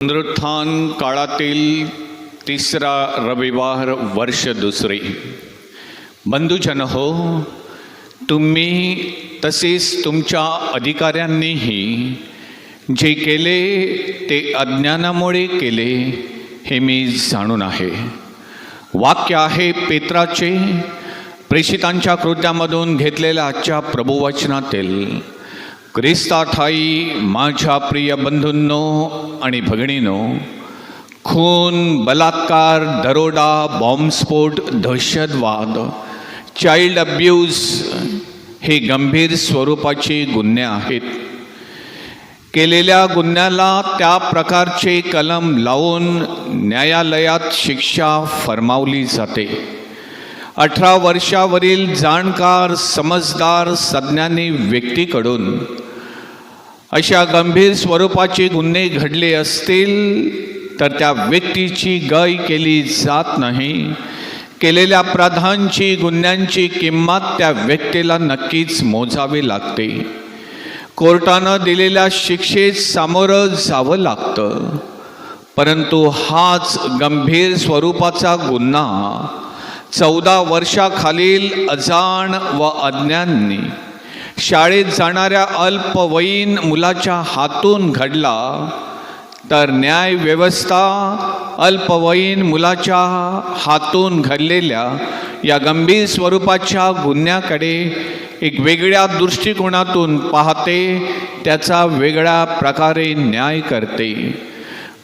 पुनरुत्थान काळातील तिसरा रविवार वर्ष दुसरे. बंधुजन हो, तुम्ही तसेच तुमच्या अधिकाऱ्यांनीही जे केले ते अज्ञानामुळे केले हे मी जाणून आहे. वाक्य आहे पेत्राचे प्रेषितांच्या कृत्यामधून घेतलेल्या आजच्या प्रभुवचनातील. ख्रिस्ताठाई माझ्या प्रिय बंधूंनो आणि भगिनींनो, खून, बलात्कार, दरोडा, बॉम्बस्फोट, दहशतवाद, चाइल्ड अब्यूज हे गंभीर स्वरूपाचे गुन्हे आहेत. केलेल्या गुन्ह्याला त्या प्रकारचे कलम लावून न्यायालयात शिक्षा फरमावली जाते. 18 वर्षावरील जाणकार समजदार सज्ञानी व्यक्तीकडून अशा गंभीर स्वरूपाचे गुन्हे घडले असतील तर त्या व्यक्तीची गय केली जात नाही. केलेल्या अपराधांची, गुन्ह्यांची किंमत त्या व्यक्तीला नक्कीच मोजावी लागते. कोर्टानं दिलेल्या शिक्षेत सामोरं जावं लागतं. परंतु हाच गंभीर स्वरूपाचा गुन्हा 14 वर्षाखालील अजाण व अज्ञानी शाळेत जाणाऱ्या अल्पवयीन मुलाच्या हातून घडला तर न्याय व्यवस्था अल्पवयीन मुलाच्या हातून घडलेल्या या गंभीर स्वरूपाच्या गुन्ह्याकडे एक वेगळ्या दृष्टिकोनातून पाहते, त्याचा वेगळ्या प्रकारे न्याय करते.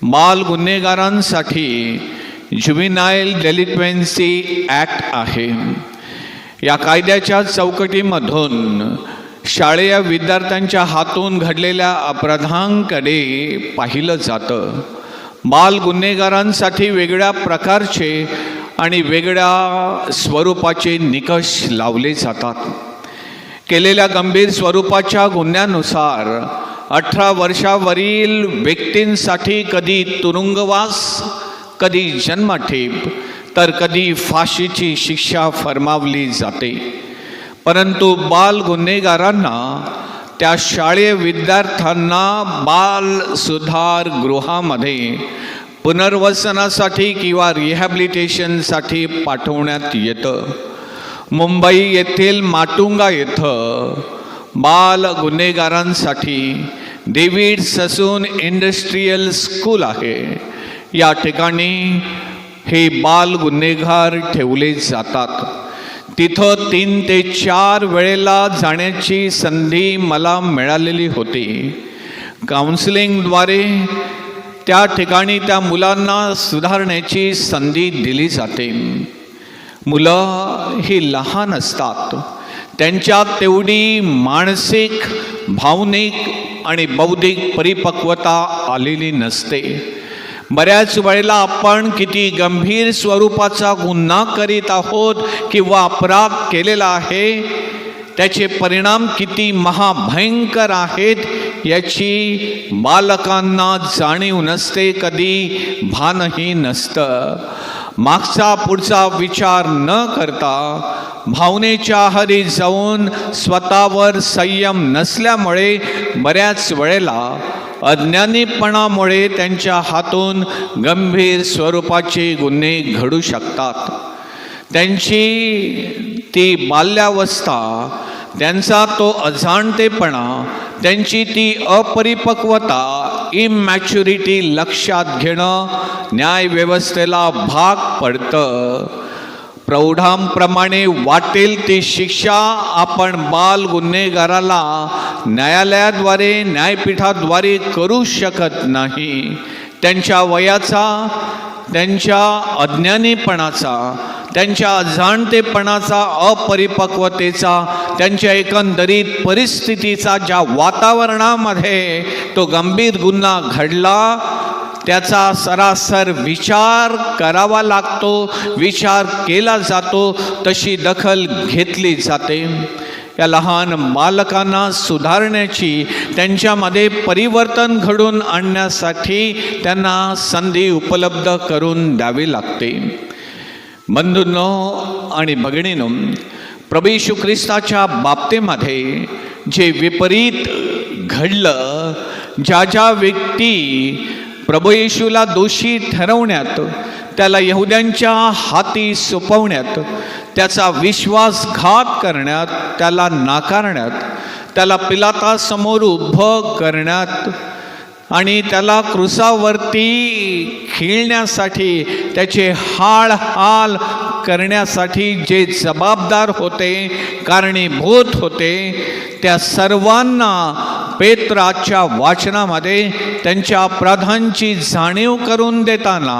बाल गुन्हेगारांसाठी ज्युव्हेनाइल डेलिक्वेन्सी ॲक्ट आहे. या कायद्याच्या चौकटीमधून शाळेय विद्यार्थ्यांच्या हातून घडलेल्या अपराधांकडे पाहिलं जातं. बाल गुन्हेगारांसाठी वेगळ्या प्रकारचे आणि वेगळ्या स्वरूपाचे निकष लावले जातात. केलेल्या गंभीर स्वरूपाच्या गुन्ह्यानुसार 18 वर्षावरील व्यक्तींसाठी कधी तुरुंगवास, कधी जन्मठेप तर कधी फाशीची शिक्षा फरमावली जाते. परंतु बाल गुन्हेगारांना, त्या शाळेय विद्यार्थ्यांना बाल सुधार गृहामध्ये पुनर्वसनासाठी किंवा रिहॅबिलिटेशनसाठी पाठवण्यात येतं. मुंबई येथील माटुंगा येथं बाल गुन्हेगारांसाठी डेव्हिड ससून इंडस्ट्रियल स्कूल आहे. या ठिकाणी हे बाल गुन्हेगार ठेवले जातात. तिथं 3 ते 4 वेळेला जाण्याची संधी मला मिळालेली होती. काउन्सिलिंगद्वारे त्या ठिकाणी त्या मुलांना सुधारण्याची संधी दिली जाते. मुलं ही लहान असतात, त्यांच्यात तेवढी मानसिक, भावनिक आणि बौद्धिक परिपक्वता आलेली नसते. बऱ्याच वेळेला आपण किती गंभीर स्वरूपाचा गुन्हा करीत आहोत किंवा अपराध केलेला आहे, त्याचे परिणाम किती महाभयंकर आहेत याची बालकांना जाणीव नसते, कधी भानही नसतं. मागचा पुढचा विचार न करता भावनेच्या आहारी जाऊन स्वतःवर संयम नसल्यामुळे बऱ्याच वेळेला अज्ञानीपणामुळे त्यांच्या हातून गंभीर स्वरूपाचे गुन्हे घडू शकतात. त्यांची ती बाल्यावस्था, त्यांचा तो अजाणतेपणा, त्यांची ती अपरिपक्वता, इमॅच्युरिटी लक्षात घेणं न्यायव्यवस्थेला भाग पडतं. प्रौढांप्रमाणे वाटेल ती शिक्षा आपण बाल गुन्हेगाराला न्यायालयाद्वारे, न्यायपीठाद्वारे करू शकत नाही. त्यांच्या वयाचा, त्यांच्या अज्ञानीपणाचा, त्यांच्या अजाणतेपणाचा, अपरिपक्वतेचा, त्यांच्या एकंदरीत परिस्थितीचा ज्या वातावरणामध्ये तो गंभीर गुन्हा घडला त्याचा सरासर विचार करावा लागतो, विचार केला जातो, तशी दखल घेतली जाते. या लहान बालकांना सुधारण्याची, त्यांच्यामध्ये परिवर्तन घडून आणण्यासाठी त्यांना संधी उपलब्ध करून द्यावी लागते. बंधूंनो आणि भगिनींनो, प्रभू येशू ख्रिस्ताच्या बाबतीमध्ये जे विपरीत घडलं, ज्या ज्या व्यक्ती प्रभू येशूला दोषी ठरवण्यात, त्याला यहुद्यांच्या हाती सोपवण्यात, त्याचा विश्वासघात करण्यात, त्याला नाकारण्यात, त्याला पिलातासमोर उभं करण्यात आणि त्याला क्रुसावरती खिळण्यासाठी, त्याचे हाल करण्यासाठी जे जबाबदार होते, कारणीभूत होते, त्या सर्वांना पेत्राच्या वाचनामध्ये त्यांच्या अपराधांची जाणीव करून देताना,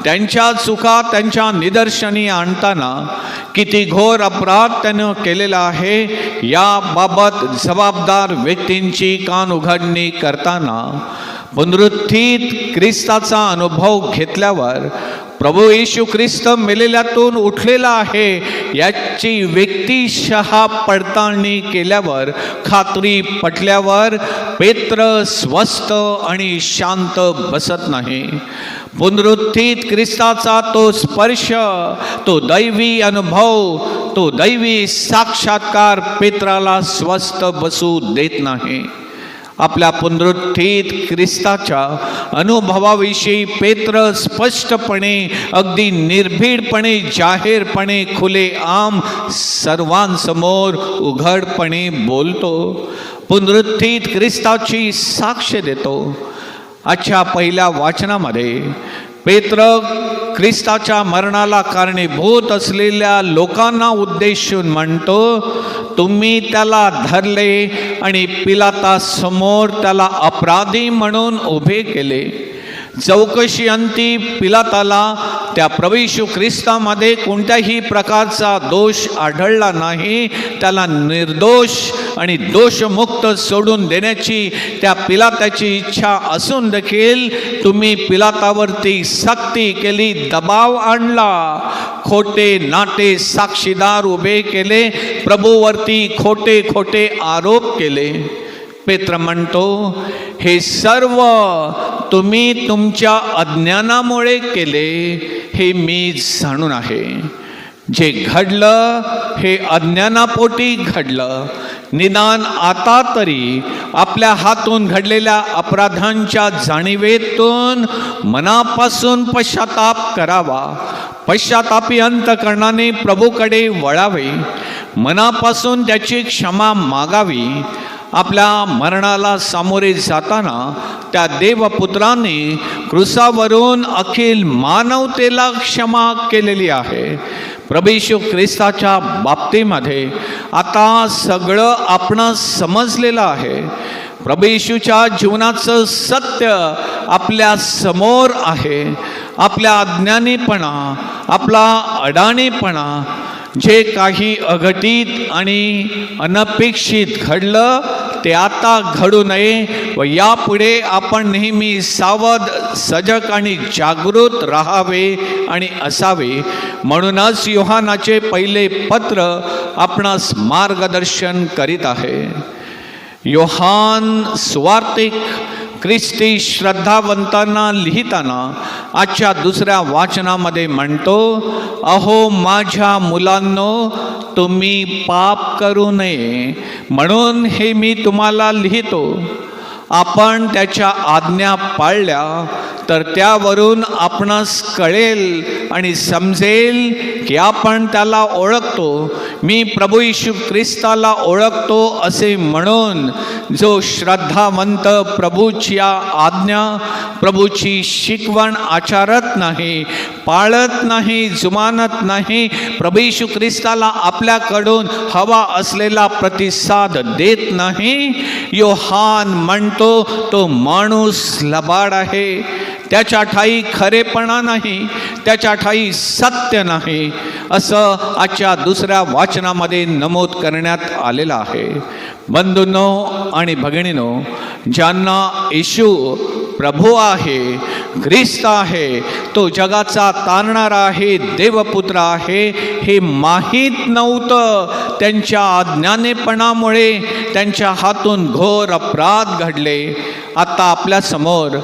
त्यांच्या चुका त्यांच्या निदर्शनी आणताना, किती घोर अपराध त्यानं केलेला आहे याबाबत जबाबदार व्यक्तींची कान उघडणी करताना, पुनरुत्थित ख्रिस्ताचा अनुभव घेतल्यावर प्रभू येशू ख्रिस्त मेलेल्यातून उठलेला आहे याची व्यक्तिशः पडताळणी केल्यावर, खात्री पटल्यावर पेत्र स्वस्थ आणि शांत बसत नाही. पुनरुत्थित ख्रिस्ताचा तो स्पर्श, तो दैवी अनुभव, तो दैवी साक्षात्कार पेत्राला स्वस्थ बसू देत नाही. आपल्या पुनरुत्थित ख्रिस्ताच्या अनुभवाविषयी पेत्र स्पष्टपणे, अगदी निर्भीडपणे, जाहीरपणे, खुलेआम सर्वांसमोर उघडपणे बोलतो, पुनरुत्थित ख्रिस्ताची साक्ष देतो. आजच्या पहिल्या वाचनामध्ये पेत्र ख्रिस्ताच्या मरणाला कारणीभूत असलेल्या लोकांना उद्देशून म्हणतो, तुम्ही त्याला धरले आणि पिलातासमोर त्याला अपराधी म्हणून उभे केले. चौकशी अंती पिलाताला त्या प्रभू येशू ख्रिस्तामध्ये कोणत्याही प्रकारचा दोष आढळला नाही. त्याला निर्दोष आणि दोषमुक्त सोडून देण्याची त्या पिलाताची इच्छा असून देखील तुम्ही पिलातावरती सक्ती केली, दबाव आणला, खोटे नाटे साक्षीदार उभे केले, प्रभूवरती खोटे खोटे आरोप केले. पेत्र म्हणतो, हे सर्व तुम्ही तुमच्या अज्ञानामुळे केले, हे मी जाणून आहे. जे घडलं हे अज्ञानापोटी घडलं. निदान आता तरी आपल्या हातून घडलेल्या अपराधांच्या जाणीवेतून मनापासून पश्चाताप करावा. पश्चातापी अंतकरणाने प्रभूकडे वळावे, मनापासून त्याची क्षमा मागावी. आपल्या मरणाला सामोरे जाताना त्या देवपुत्राने क्रुसावरून अखिल मानवतेला क्षमा केलेली आहे. प्रभू येशू ख्रिस्ताच्या बाबतीमध्ये आता सगळं आपणास समजलेलं आहे. प्रभू येशूच्या जीवनाचं सत्य आपल्या समोर आहे. आपल्या अज्ञानीपणा, आपला अडाणीपणा, जे काही अघटित आणि अनपेक्षित घडलं ते आता घडू नये व यापुढे आपण नेहमी सावध, सजग आणि जागृत राहावे आणि असावे. म्हणूनच योहानाचे पहिले पत्र आपणास मार्गदर्शन करीत आहे. योहान सुवार्तिक ख्रिस्ती श्रद्धावंतांना लिहिताना आजच्या दुसऱ्या वाचनामध्ये म्हणतो, अहो माझ्या मुलांनो, तुम्ही पाप करू नये म्हणून हे मी तुम्हाला लिहितो. आपण त्याच्या आज्ञा पाळल्या तर त्यावरून आपणास कळेल आणि समजेल की आपण त्याला ओळखतो. मी प्रभू येशू ख्रिस्ताला ओळखतो असे म्हणून जो श्रद्धावंत प्रभूची आज्ञा, प्रभूची शिकवण आचरत नाही, पाळत नाही, जुमानत नाही, प्रभू येशू ख्रिस्ताला आपल्याकडून हवा असलेला प्रतिसाद देत नाही, योहान म्हणतो तो माणूस लबाड आहे. त्याच्या ठाई खरेपणा नाही, त्याच्या ठाई सत्य नाही, असं आजच्या दुसऱ्या वाचनामध्ये नमूद करण्यात आलेलं आहे. बंधूंनो आणि भगिनीनो, ज्यांना येशू प्रभू आहे, ख्रिस्त आहे, तो जगाचा तारणारा आहे, देवपुत्र आहे, हे माहीत नव्हतं. त्यांच्या अज्ञानेपणामुळे त्यांच्या हातून घोर अपराध घडले. आता आपल्यासमोर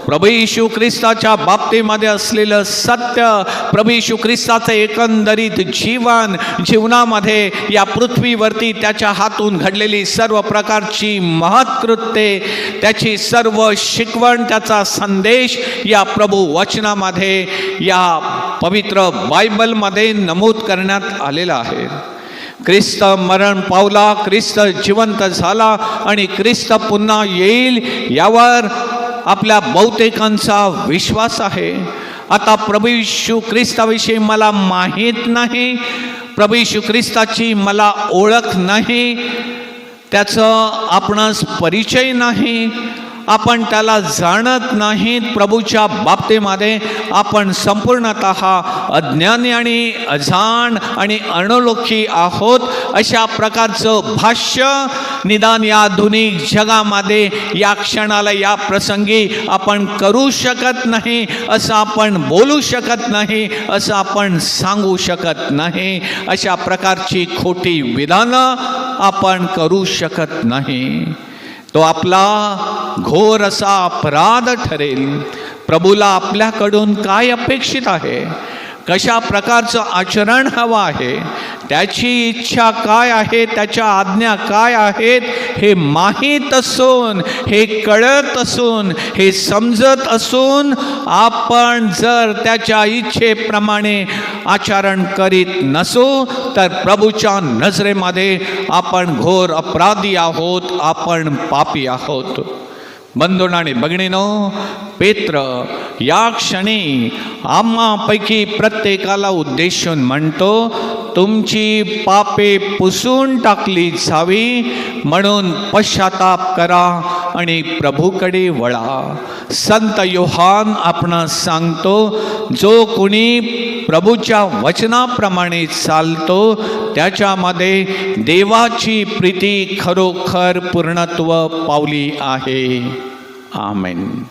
प्रभू येशू ख्रिस्ताच्या बाबतीमध्ये असलेलं सत्य, प्रभू येशू ख्रिस्ताचं एकंदरीत जीवनामध्ये या पृथ्वीवरती त्याच्या हातून घडलेली सर्व प्रकारची महत्कृत्ये, त्याची सर्व शिकवण, त्याचा संदेश या प्रभू वचनामध्ये, या पवित्र बायबलमध्ये नमूद करण्यात आलेला आहे. ख्रिस्त मरण पावला, ख्रिस्त जिवंत झाला आणि ख्रिस्त पुन्हा येईल यावर आपल्या बहुतेकांचा विश्वास आहे. आता प्रभू येशू ख्रिस्ताविषयी मला माहीत नाही, प्रभू येशू ख्रिस्ताची मला ओळख नाही, त्याचं आपणास परिचय नाही, आपण त्याला जाणत नाहीत. प्रभूच्या बाबतीमध्ये आपण संपूर्णतः अज्ञानी आणि अजाण आणि अनोळखी आहोत. अशा प्रकारचं भाष्य निदान या आधुनिक जगामध्ये या क्षणाला, या प्रसंगी आपण करू शकत नाही, असं आपण बोलू शकत नाही, असं आपण सांगू शकत नाही. अशा प्रकारची खोटी विधानं आपण करू शकत नाही. तो आपला घोर असा अपराध ठरेल. प्रभूला आपल्याकडून काय अपेक्षित आहे, कशा प्रकारचं आचरण हवं आहे, त्याची इच्छा काय आहे, त्याच्या आज्ञा काय आहेत, हे माहीत असून, हे कळत असून, हे समजत असून आपण जर त्याच्या इच्छेप्रमाणे आचरण करीत नसू तर प्रभूच्या नजरेमध्ये आपण घोर अपराधी आहोत, आपण पापी आहोत. बंधूंनो आणि भगिनींनो, पेत्र या क्षणी आम्हापैकी प्रत्येकाला उद्देशून म्हणतो, तुमची पापे पुसून टाकली जावी म्हणून पश्चाताप करा आणि प्रभूकडे वळा. संत योहान आपणास सांगतो, जो कोणी प्रभूच्या वचनाप्रमाणे चालतो त्याच्यामध्ये देवाची प्रीती खरोखर पूर्णत्व पावली आहे. आमेन.